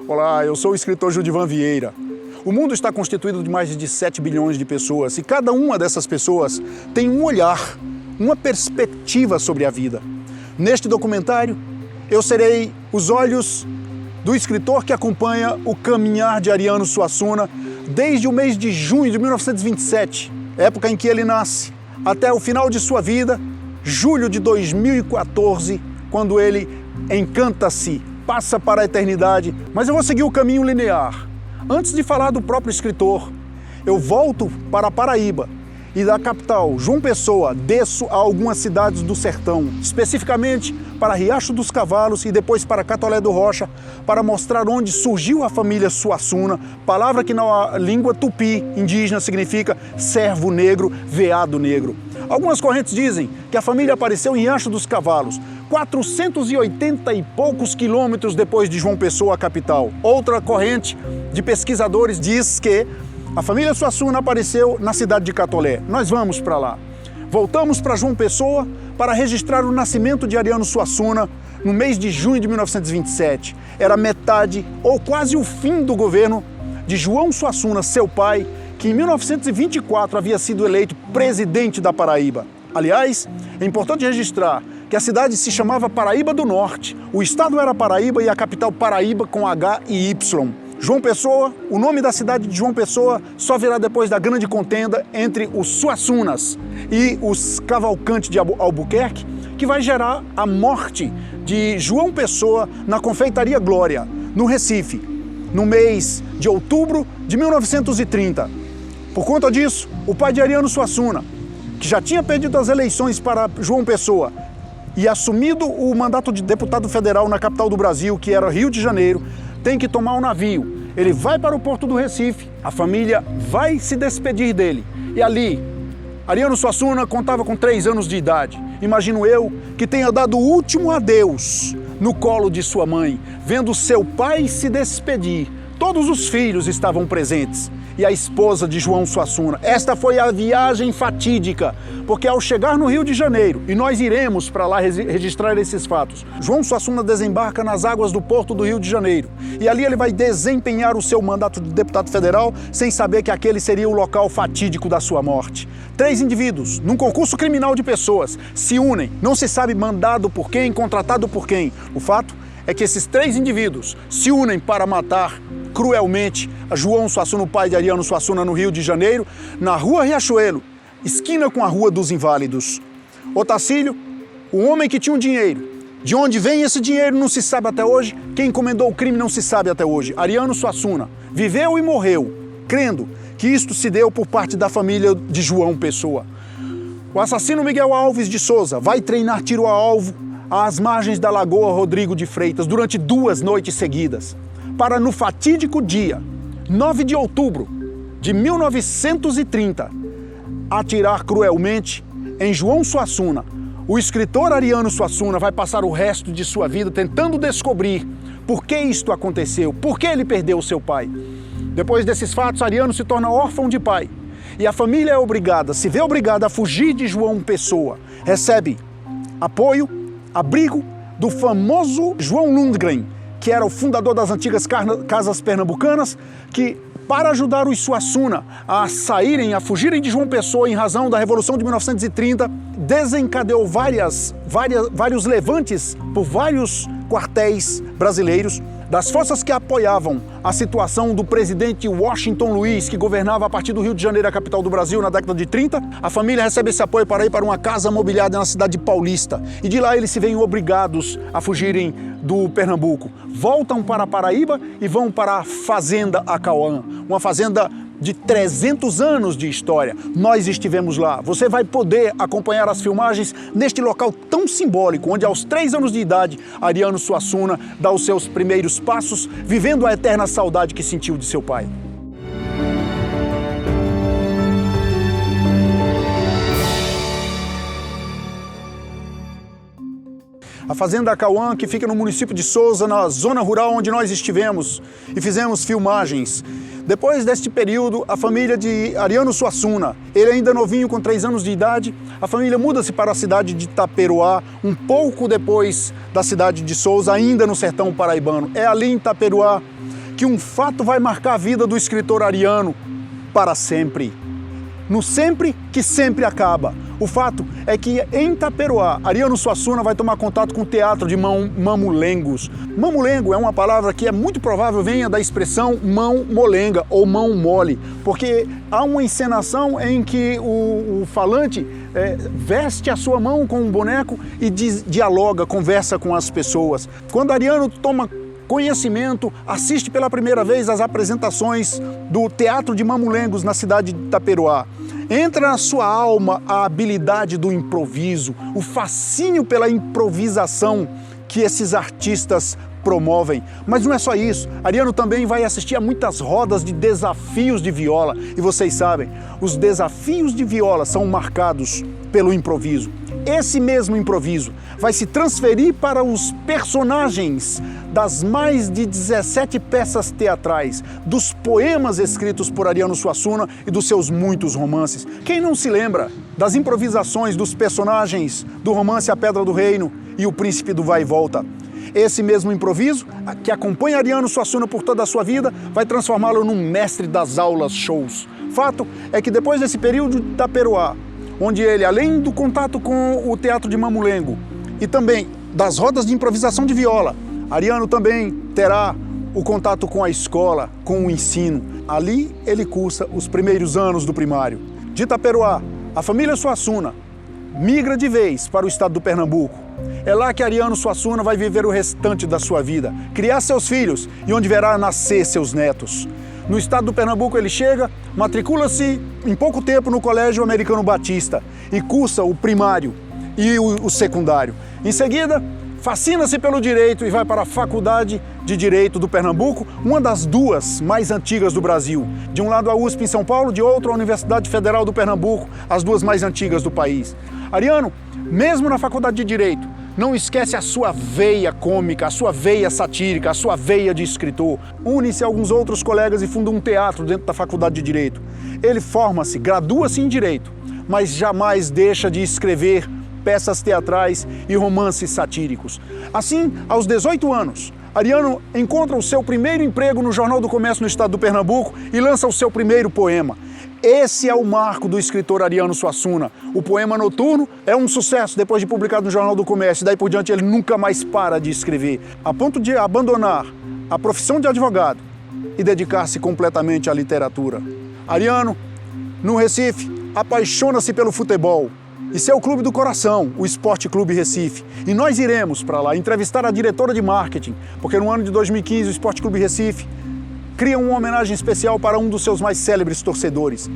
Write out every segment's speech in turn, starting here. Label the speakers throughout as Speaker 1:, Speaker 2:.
Speaker 1: Olá, eu sou o escritor Judivan Vieira. O mundo está constituído de mais de 7 bilhões de pessoas e cada uma dessas pessoas tem um olhar, uma perspectiva sobre a vida. Neste documentário, eu serei os olhos do escritor que acompanha o caminhar de Ariano Suassuna desde o mês de junho de 1927, época em que ele nasce, até o final de sua vida, julho de 2014, quando ele encanta-se, passa para a eternidade. Mas eu vou seguir o caminho linear. Antes de falar do próprio escritor, eu volto para Paraíba e da capital, João Pessoa, desço a algumas cidades do sertão, especificamente para Riacho dos Cavalos e depois para Catolé do Rocha, para mostrar onde surgiu a família Suassuna, palavra que na língua tupi indígena significa servo negro, veado negro. Algumas correntes dizem que a família apareceu em Riacho dos Cavalos, 480 e poucos quilômetros depois de João Pessoa, a capital. Outra corrente de pesquisadores diz que a família Suassuna apareceu na cidade de Catolé. Nós vamos para lá. Voltamos para João Pessoa para registrar o nascimento de Ariano Suassuna no mês de junho de 1927. Era metade ou quase o fim do governo de João Suassuna, seu pai, que em 1924 havia sido eleito presidente da Paraíba. Aliás, é importante registrar que a cidade se chamava Paraíba do Norte, o estado era Paraíba e a capital Paraíba com H e Y. João Pessoa, o nome da cidade de João Pessoa só virá depois da grande contenda entre os Suassunas e os Cavalcantes de Albuquerque, que vai gerar a morte de João Pessoa na Confeitaria Glória, no Recife, no mês de outubro de 1930. Por conta disso, o pai de Ariano Suassuna, que já tinha perdido as eleições para João Pessoa e assumido o mandato de deputado federal na capital do Brasil, que era Rio de Janeiro, tem que tomar um navio. Ele vai para o porto do Recife, a família vai se despedir dele. E ali, Ariano Suassuna contava com 3 anos de idade. Imagino eu que tenha dado o último adeus no colo de sua mãe, vendo seu pai se despedir. Todos os filhos estavam presentes. E a esposa de João Suassuna. Esta foi a viagem fatídica, porque ao chegar no Rio de Janeiro, e nós iremos para lá registrar esses fatos, João Suassuna desembarca nas águas do porto do Rio de Janeiro. E ali ele vai desempenhar o seu mandato de deputado federal, sem saber que aquele seria o local fatídico da sua morte. 3 indivíduos, num concurso criminal de pessoas, se unem. Não se sabe mandado por quem, contratado por quem. O fato é que esses 3 indivíduos se unem para matar cruelmente a João Suassuna, o pai de Ariano Suassuna, no Rio de Janeiro, na Rua Riachuelo, esquina com a Rua dos Inválidos. Otacílio, o homem que tinha um dinheiro. De onde vem esse dinheiro não se sabe até hoje. Quem encomendou o crime não se sabe até hoje. Ariano Suassuna viveu e morreu, crendo que isto se deu por parte da família de João Pessoa. O assassino Miguel Alves de Souza vai treinar tiro a alvo às margens da Lagoa Rodrigo de Freitas durante 2 noites seguidas, para no fatídico dia 9 de outubro de 1930 atirar cruelmente em João Suassuna. O escritor Ariano Suassuna vai passar o resto de sua vida tentando descobrir por que isto aconteceu, por que ele perdeu seu pai. Depois desses fatos, Ariano se torna órfão de pai e a família é obrigada, se vê obrigada a fugir de João Pessoa. Recebe apoio, abrigo do famoso João Lundgren, que era o fundador das antigas casas pernambucanas, que, para ajudar os Suassuna a saírem, a fugirem de João Pessoa em razão da Revolução de 1930, desencadeou vários levantes por vários quartéis brasileiros, das forças que apoiavam a situação do presidente Washington Luiz, que governava a partir do Rio de Janeiro, a capital do Brasil, na década de 30. A família recebe esse apoio para ir para uma casa mobiliada na cidade de Paulista. E de lá eles se veem obrigados a fugirem do Pernambuco. Voltam para Paraíba e vão para a Fazenda Acauã, uma fazenda de 300 anos de história. Nós estivemos lá. Você vai poder acompanhar as filmagens neste local tão simbólico, onde aos 3 anos de idade, Ariano Suassuna dá os seus primeiros passos, vivendo a eterna saudade que sentiu de seu pai. A Fazenda Acauã, que fica no município de Souza, na zona rural onde nós estivemos e fizemos filmagens. Depois deste período, a família de Ariano Suassuna, ele ainda novinho, com 3 anos de idade, a família muda-se para a cidade de Itaperuá, um pouco depois da cidade de Souza, ainda no sertão paraibano. É ali em Itaperuá que um fato vai marcar a vida do escritor ariano para sempre. No sempre que sempre acaba. O fato é que em Taperoá, Ariano Suassuna vai tomar contato com o teatro de mamulengos. Mamulengo é uma palavra que é muito provável venha da expressão mão molenga ou mão mole, porque há uma encenação em que o falante veste a sua mão com um boneco e dialoga, conversa com as pessoas. Quando Ariano toma conhecimento, assiste pela primeira vez às apresentações do Teatro de Mamulengos na cidade de Taperoá. Entra na sua alma a habilidade do improviso, o fascínio pela improvisação que esses artistas promovem. Mas não é só isso, Ariano também vai assistir a muitas rodas de desafios de viola. E vocês sabem, os desafios de viola são marcados pelo improviso. Esse mesmo improviso vai se transferir para os personagens das mais de 17 peças teatrais, dos poemas escritos por Ariano Suassuna e dos seus muitos romances. Quem não se lembra das improvisações dos personagens do romance A Pedra do Reino e O Príncipe do Vai e Volta? Esse mesmo improviso, que acompanha Ariano Suassuna por toda a sua vida, vai transformá-lo num mestre das aulas shows. Fato é que depois desse período de Taperoá, onde ele, além do contato com o teatro de Mamulengo e também das rodas de improvisação de viola, Ariano também terá o contato com a escola, com o ensino. Ali ele cursa os primeiros anos do primário. De Taperoá, a família Suassuna migra de vez para o estado do Pernambuco. É lá que Ariano Suassuna vai viver o restante da sua vida, criar seus filhos e onde verá nascer seus netos. No estado do Pernambuco ele chega, matricula-se em pouco tempo no Colégio Americano Batista e cursa o primário e o secundário. Em seguida, fascina-se pelo direito e vai para a Faculdade de Direito do Pernambuco, uma das duas mais antigas do Brasil. De um lado a USP em São Paulo, de outro a Universidade Federal do Pernambuco, as duas mais antigas do país. Ariano, mesmo na Faculdade de Direito, não esquece a sua veia cômica, a sua veia satírica, a sua veia de escritor. Une-se a alguns outros colegas e funda um teatro dentro da Faculdade de Direito. Ele forma-se, gradua-se em Direito, mas jamais deixa de escrever peças teatrais e romances satíricos. Assim, aos 18 anos, Ariano encontra o seu primeiro emprego no Jornal do Comércio no estado do Pernambuco e lança o seu primeiro poema. Esse é o marco do escritor Ariano Suassuna. O poema Noturno é um sucesso depois de publicado no Jornal do Comércio, e daí por diante ele nunca mais para de escrever, a ponto de abandonar a profissão de advogado e dedicar-se completamente à literatura. Ariano, no Recife, apaixona-se pelo futebol e seu clube do coração, o Esporte Clube Recife. E nós iremos para lá entrevistar a diretora de marketing, porque no ano de 2015 o Esporte Clube Recife cria uma homenagem especial para um dos seus mais célebres torcedores.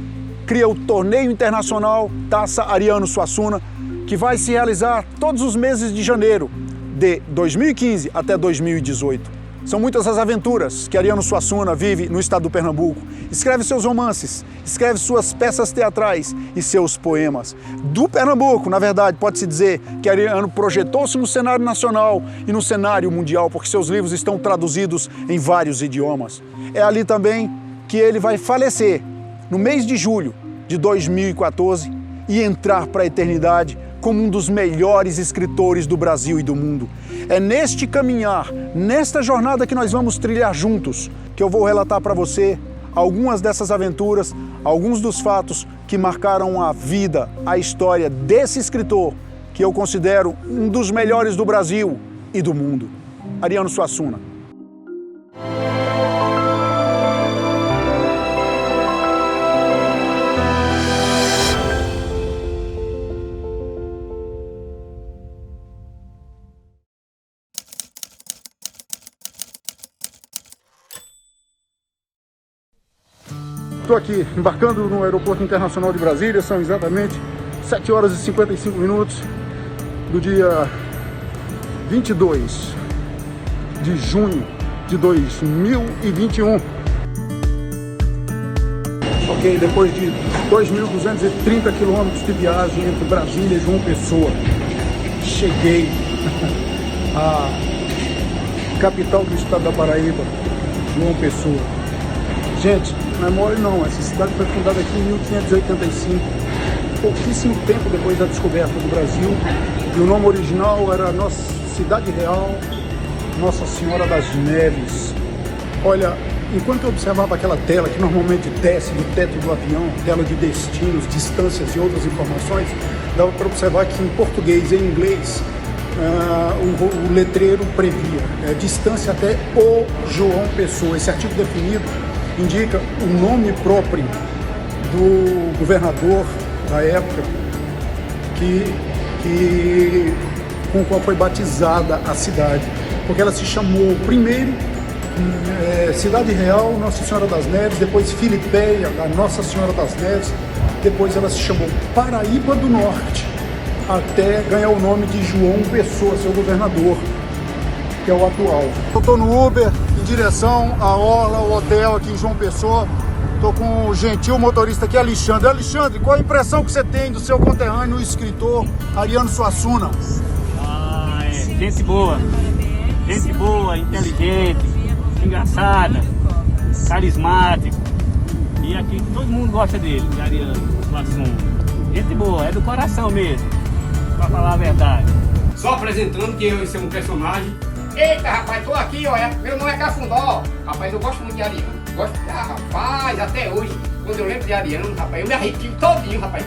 Speaker 1: Cria o Torneio Internacional Taça Ariano Suassuna, que vai se realizar todos os meses de janeiro de 2015 até 2018. São muitas as aventuras que Ariano Suassuna vive no estado do Pernambuco. Escreve seus romances, escreve suas peças teatrais e seus poemas. Do Pernambuco, na verdade, pode-se dizer que Ariano projetou-se no cenário nacional e no cenário mundial, porque seus livros estão traduzidos em vários idiomas. É ali também que ele vai falecer, no mês de julho de 2014, e entrar para a eternidade como um dos melhores escritores do Brasil e do mundo. É neste caminhar, nesta jornada que nós vamos trilhar juntos, que eu vou relatar para você algumas dessas aventuras, alguns dos fatos que marcaram a vida, a história desse escritor, que eu considero um dos melhores do Brasil e do mundo. Ariano Suassuna. Estou aqui embarcando no Aeroporto Internacional de Brasília, são exatamente 7 horas e 55 minutos do dia 22 de junho de 2021. Ok, depois de 2.230 quilômetros de viagem entre Brasília e João Pessoa, cheguei à capital do estado da Paraíba, João Pessoa. Gente, não é mole não, essa cidade foi fundada aqui em 1585, pouquíssimo tempo depois da descoberta do Brasil, e o nome original era Nossa Cidade Real, Nossa Senhora das Neves. Olha, enquanto eu observava aquela tela que normalmente desce do teto do avião, tela de destinos, distâncias e outras informações, dava para observar que em português e em inglês o letreiro previa distância até o João Pessoa. Esse artigo definido indica o nome próprio do governador da época com o qual foi batizada a cidade, porque ela se chamou primeiro Cidade Real Nossa Senhora das Neves, depois Filipeia da Nossa Senhora das Neves, depois ela se chamou Paraíba do Norte, até ganhar o nome de João Pessoa, seu governador, que é o atual. Eu estou no Uber em direção à Orla, o hotel aqui em João Pessoa. Estou com o gentil motorista aqui, Alexandre. Alexandre, qual a impressão que você tem do seu conterrâneo, o escritor Ariano Suassuna?
Speaker 2: Gente boa, inteligente, engraçada, carismático. E aqui todo mundo gosta dele, de Ariano Suassuna. Gente boa, é do coração mesmo, pra falar a verdade.
Speaker 3: Só apresentando que eu sou um personagem. Eita, rapaz, tô aqui, olha, meu nome é Cafundó. Rapaz, eu gosto muito de Ariano. Rapaz, até hoje, quando eu lembro de Ariano, rapaz, eu me arrepio todinho, rapaz.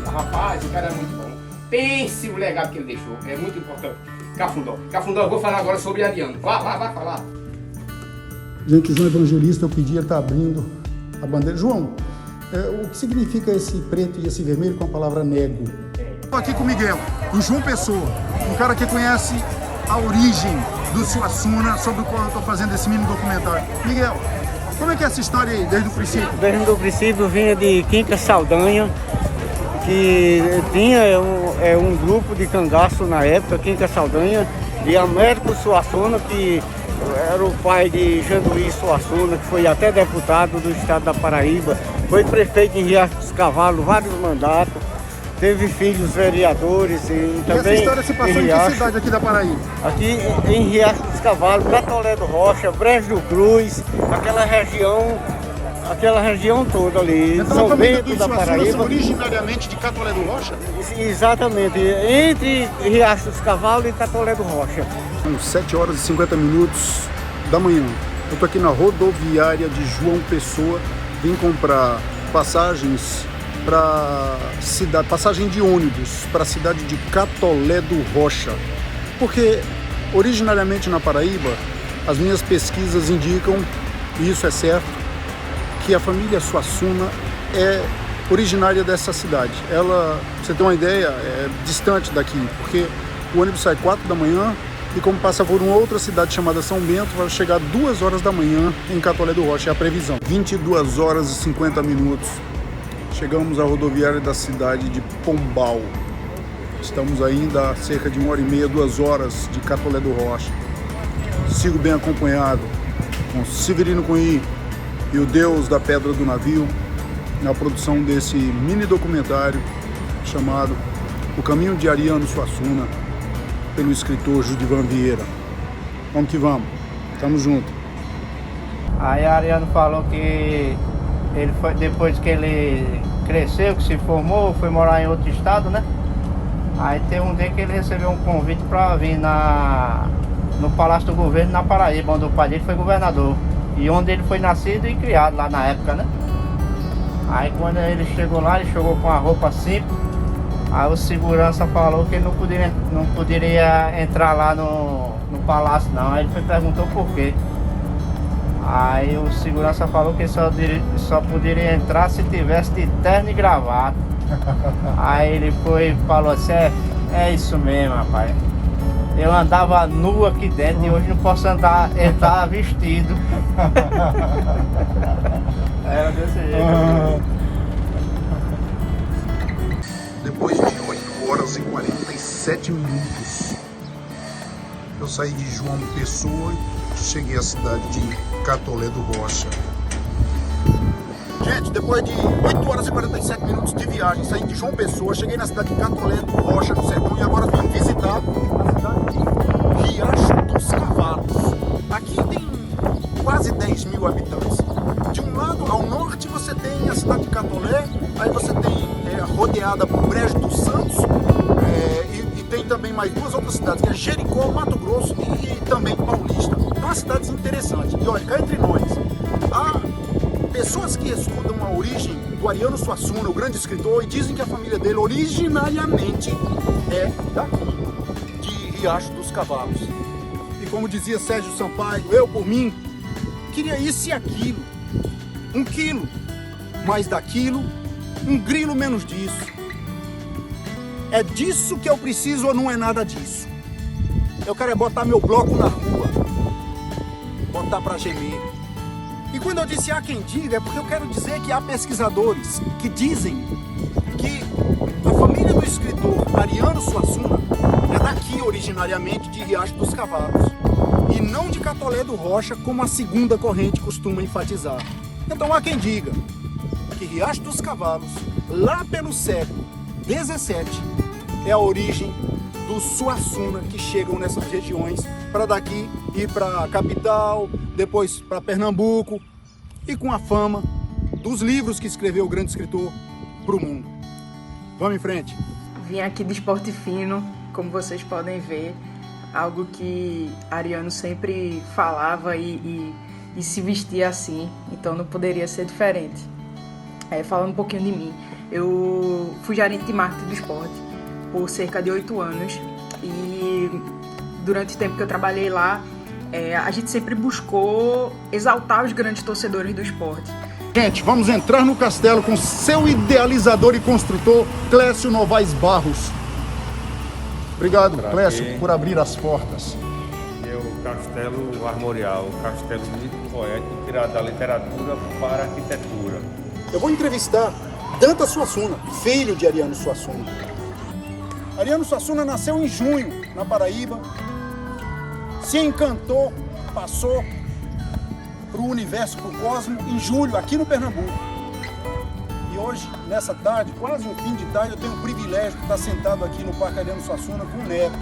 Speaker 3: Rapaz, o cara é muito bom. Pense o legado que ele deixou, é muito importante. Cafundó, eu vou falar agora sobre Ariano. Vai falar.
Speaker 1: Gente, João Evangelista, eu pedi, ele está abrindo a bandeira. João, o que significa esse preto e esse vermelho com a palavra nego? Estou aqui com o Miguel, em João Pessoa, um cara que conhece a origem do Suassuna, sobre o qual eu estou fazendo esse mini documentário. Miguel, como é que é essa história aí, desde o princípio?
Speaker 2: Desde o princípio vinha de Quinta Saldanha, que tinha um grupo de cangaço na época, Quinta Saldanha, e Américo Suassuna, que era o pai de Janduí Suassuna, que foi até deputado do estado da Paraíba, foi prefeito em Riacho dos Cavalos, vários mandatos, teve filhos vereadores e também.
Speaker 1: Essa história se passou em que cidade aqui da Paraíba?
Speaker 2: Aqui em Riacho dos Cavalos, Catolé do Rocha, Brejo do Cruz, aquela região toda ali,
Speaker 1: então,
Speaker 2: São Bento da Paraíba.
Speaker 1: São originariamente de Catolé do Rocha?
Speaker 2: Exatamente, entre Riacho dos Cavalos e Catolé do Rocha.
Speaker 1: São 7 horas e 50 minutos da manhã. Eu estou aqui na rodoviária de João Pessoa, vim comprar passagens para cidade, passagem de ônibus para a cidade de Catolé do Rocha, porque originariamente na Paraíba as minhas pesquisas indicam, e isso é certo, que a família Suassuna é originária dessa cidade. Ela, pra você ter uma ideia, é distante daqui, porque o ônibus sai 4 da manhã e como passa por uma outra cidade chamada São Bento, vai chegar 2 horas da manhã em Catolé do Rocha, é a previsão. 22 horas e 50 minutos. Chegamos à rodoviária da cidade de Pombal. Estamos ainda a cerca de 1h30, 2 horas de Catolé do Rocha. Sigo bem acompanhado com Severino Cunha e o Deus da Pedra do Navio na produção desse mini documentário chamado O Caminho de Ariano Suassuna, pelo escritor Judivan Vieira. Vamos que vamos, tamo junto.
Speaker 4: Aí Ariano falou que ele foi, depois que ele cresceu, que se formou, foi morar em outro estado, né? Aí teve um dia que ele recebeu um convite para vir no Palácio do Governo na Paraíba, onde o pai dele foi governador e onde ele foi nascido e criado lá na época, né? Aí quando ele chegou lá, ele chegou com a roupa simples. Aí o segurança falou que ele não poderia entrar lá no palácio não. Aí ele perguntou por quê. Aí o segurança falou que só poderia entrar se tivesse de terno e gravata. Aí ele falou assim, é isso mesmo, rapaz. Eu andava nu aqui dentro e hoje não posso entrar vestido. Era desse jeito.
Speaker 1: Depois de 8 horas e 47 minutos, eu saí de João Pessoa e cheguei à cidade de Catolé do Rocha. Gente, depois de 8 horas e 47 minutos de viagem, saí de João Pessoa, cheguei na cidade de Catolé do Rocha, no sertão, e agora vim visitar a cidade de Riacho dos Cavalos. Aqui tem quase 10 mil habitantes. De um lado ao norte você tem a cidade de Catolé, aí você tem rodeada por Brejo dos Santos, e tem também mais 2 outras cidades, que é Jericó, Mato Grosso e também Paulista. Então, as cidades interessantes. E olha, cá entre nós, Há pessoas que estudam a origem do Ariano Suassuna, o grande escritor, e dizem que a família dele originariamente é daqui, de Riacho dos Cavalos. E como dizia Sérgio Sampaio, eu, por mim, queria isso e aquilo. 1 quilo mais daquilo, 1 grilo menos disso. É disso que eu preciso ou não é nada disso? Eu quero é botar meu bloco na rua, botar pra gemer. E quando eu disse há quem diga, é porque eu quero dizer que há pesquisadores que dizem que a família do escritor Ariano Suassuna é daqui originariamente, de Riacho dos Cavalos, e não de Catolé do Rocha, como a segunda corrente costuma enfatizar. Então há quem diga que Riacho dos Cavalos, lá pelo século XVII, é a origem dos Suassuna que chegam nessas regiões para daqui ir para a capital, depois para Pernambuco, e com a fama dos livros que escreveu o grande escritor para o mundo. Vamos em frente.
Speaker 5: Vim aqui de Esporte Fino, como vocês podem ver, algo que Ariano sempre falava e se vestia assim, então não poderia ser diferente. Falando um pouquinho de mim, eu fui gerente de marketing do esporte por cerca de 8 anos e durante o tempo que eu trabalhei lá, a gente sempre buscou exaltar os grandes torcedores do esporte.
Speaker 1: Gente, vamos entrar no castelo com seu idealizador e construtor, Clécio Novaes Barros. Obrigado, Clécio, por abrir as portas.
Speaker 6: O Castelo Armorial, o castelo muito poético, tirado da literatura para a arquitetura.
Speaker 1: Eu vou entrevistar Dantas Suassuna, filho de Ariano Suassuna. Ariano Suassuna nasceu em junho, na Paraíba, se encantou, passou para o universo, para o cosmo, em julho, aqui no Pernambuco. E hoje, nessa tarde, quase um fim de tarde, eu tenho o privilégio de estar sentado aqui no Parque Ariano Suassuna com o neto,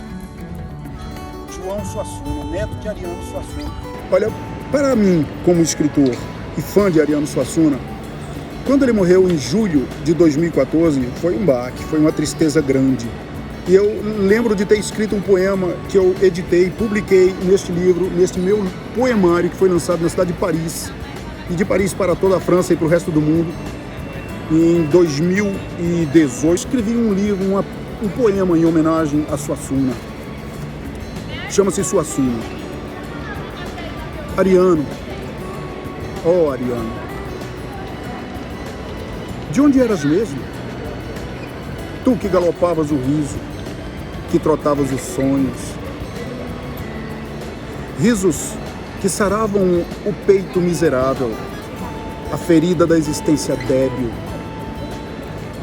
Speaker 1: João Suassuna, neto de Ariano Suassuna. Olha, para mim, como escritor e fã de Ariano Suassuna, quando ele morreu em julho de 2014, foi um baque, foi uma tristeza grande. E eu lembro de ter escrito um poema que eu editei, publiquei neste livro, neste meu poemário que foi lançado na cidade de Paris, e de Paris para toda a França e para o resto do mundo. Em 2018, escrevi um livro, um poema em homenagem a Suassuna. Chama-se Suassuna. Ariano, oh Ariano, de onde eras mesmo? Tu que galopavas o riso, que trotavas os sonhos, risos que saravam o peito miserável, a ferida da existência débil.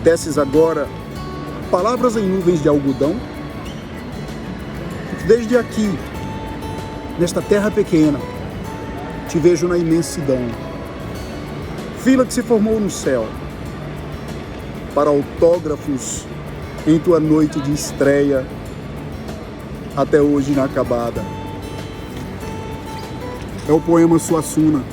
Speaker 1: Teces agora palavras em nuvens de algodão? Desde aqui, nesta terra pequena, te vejo na imensidão. Fila que se formou no céu, para autógrafos em tua noite de estreia, até hoje inacabada. É o poema Suassuna.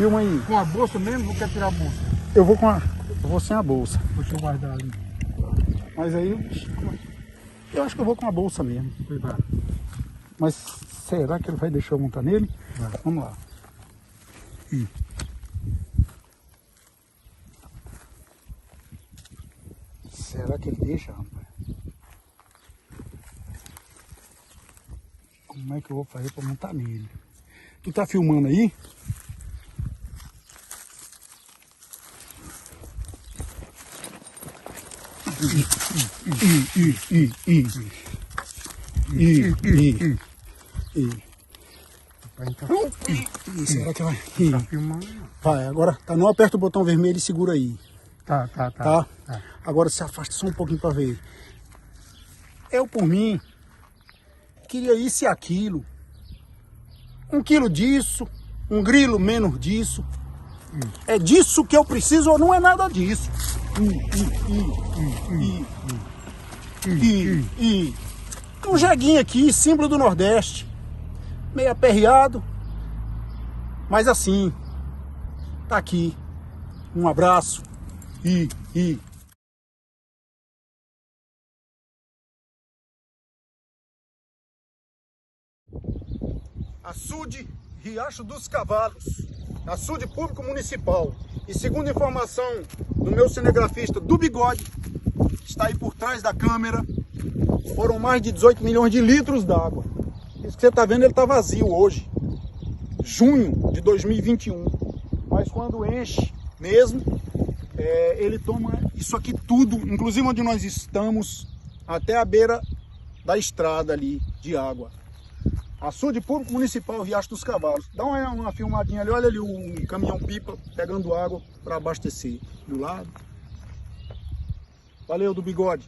Speaker 1: Filma aí.
Speaker 7: Com a bolsa mesmo ou quer tirar a bolsa?
Speaker 1: Eu vou sem a bolsa.
Speaker 7: Deixa eu guardar ali.
Speaker 1: Mas aí eu acho que eu vou com a bolsa mesmo.
Speaker 7: Cuidado.
Speaker 1: Mas será que ele vai deixar eu montar nele?
Speaker 7: Vai.
Speaker 1: Vamos lá. Será que ele deixa, rapaz? Como é que eu vou fazer para montar nele? Tu tá filmando aí? Será que vai?
Speaker 7: Tá filmando?
Speaker 1: Vai, agora tá, não aperta o botão vermelho e segura aí.
Speaker 7: Tá.
Speaker 1: Tá? Agora se afasta só um pouquinho para ver. Eu, por mim, queria isso e aquilo. 1 quilo disso, um grilo menos disso. É disso que eu preciso ou não é nada disso? Um jeguinho aqui, símbolo do Nordeste. Meio aperreado, mas assim, tá aqui. Um abraço Açude Riacho dos Cavalos, açude público municipal. E segundo informação do meu cinegrafista do Bigode, que está aí por trás da câmera, foram mais de 18 milhões de litros d'água. Isso que você está vendo, ele está vazio hoje, junho de 2021. Mas quando enche mesmo, ele toma isso aqui tudo, inclusive onde nós estamos, até a beira da estrada ali de água. Açude público municipal Riacho dos Cavalos. Dá uma filmadinha ali, olha ali o caminhão-pipa pegando água para abastecer do lado. Valeu, do Bigode.